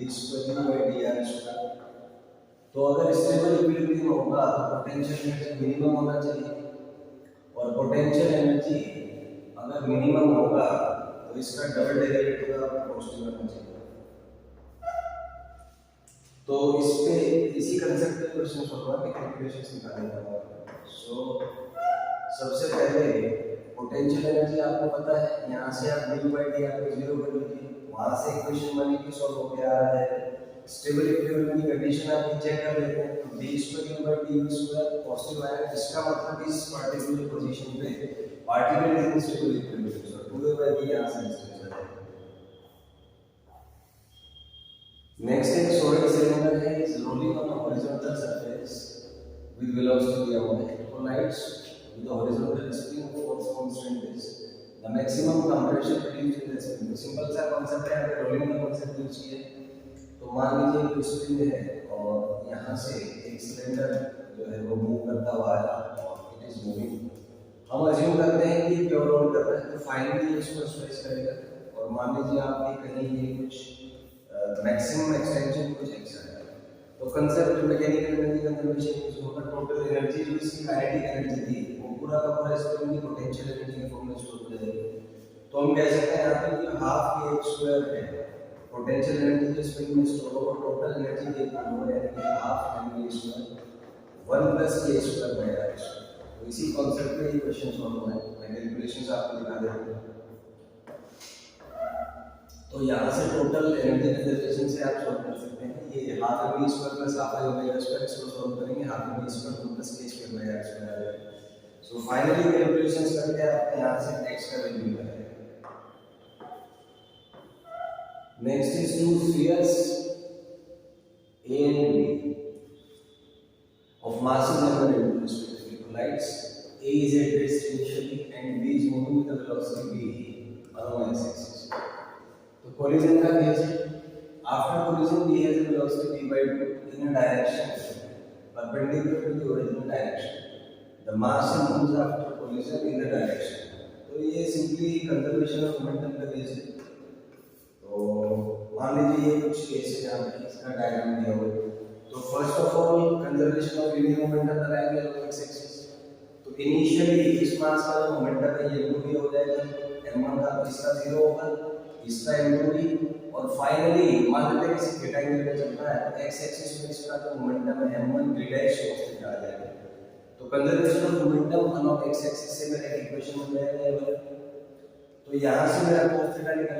D square by D R square. तो अगर stable equilibrium होगा तो पोटेंशियल एनर्जी मिनिमम होना चाहिए, और पोटेंशियल एनर्जी अगर मिनिमम होगा तो इसका डबल डेरिवेटिव आपको पॉजिटिव होना चाहिए। तो इस पे इसी कांसेप्ट पे क्वेश्चन सॉल्व करके कैलकुलेशंस निकालेंगे। सो सबसे पहले पोटेंशियल एनर्जी आपको पता है, यहाँ से आप डी बाई डी आर को जीरो कर लीजिए, वहाँ से इक्वेशन बनेगी, सॉल्व हो गया है। स्टेबल इक्विलिब्रियम की कंडीशन आप चेक कर लेते हैं, तो D square by D square positive आएगा, इसका मतलब इस पार्टिकुलर पोजीशन पे particle is in stable equilibrium, so 2a by b यहाँ से डिस्टेंस आ जाएगा। नेक्स्ट एक सॉलिड सिलेंडर है, is rolling on a horizontal surface with velocity v, it collides with the horizontal spring force constant is the maximum compression produced in the spring। Simple सा concept है, अगर rolling का concept use किए तो मान लीजिए कोई स्प्रिंग है और यहाँ से एक सिलेंडर जो है वो मूव करता हुआ आ रहा है और इट इज मूविंग। हम अज्यूम करते हैं कि प्योर रोल कर रहा है, तो फाइनली इसको स्ट्रेच करेगा, और मान लीजिए आपके कहीं ये कुछ मैक्सिमम एक्सटेंशन कुछ ऐसा है, तो concept mechanical energy conservation use होगा। टोटल एनर्जी जो इसकी काइनेटिक एनर्जी थी वो पूरा का पूरा स्प्रिंग की पोटेंशियल एनर्जी के फॉर्म में स्टोर हो जाएगी। तो हम कह सकते हैं यहाँ पे कि हाफ के h स्क्वायर है पोटेंशियल एनर्जी जो स्प्रिंग में स्टोर होगा, टोटल एनर्जी के इक्वल होगा, यानी कि half mv square 1 plus k square by r square. तो इसी कांसेप्ट पे ये क्वेश्चन सॉल्व होना है, मैं कैलकुलेशंस आपको दिखा देता हूं। तो यहाँ से टोटल एनर्जी कंजर्वेशन से आप सॉल्व कर सकते हैं, ये half mv square plus half i omega square, इसको सॉल्व करेंगे half mv square 2 plus k square by r square आ जाएगा। सो फाइनली कैलकुलेशंस करके आप यहाँ से x का वैल्यू निकालेंगे। Next is two spheres A and B of masses m1 and m2 respectively collides. A is at rest initially and B is moving with the velocity v along x-axis. तो collision का case है, after collision B has a velocity v by 2 in a direction perpendicular to the original direction. The mass moves after collision in the direction. तो ये simply conservation of momentum का case है। तो मान लीजिए ये कुछ केस है जहाँ पे इसका डायग्राम दिया हुआ है। तो first of all conservation of linear momentum लगाएंगे अलॉन्ग एक्स एक्सिस। तो इनिशियली इस मास का जो मोमेंटम है ये m2 भी हो जाएगा, m1 का इसका 0 होगा, इसका m2 भी, और फाइनली मान लेते हैं किसी थीटा एंगल पे चल रहा है तो एक्स एक्सिस में इसका जो मोमेंटम है m1 v dash cos theta आ जाएगा। तो conservation of momentum along X axis से मेरा इक्वेशन हो जाएगा ये वाला। तो यहाँ से मेरा cos थीटा निकल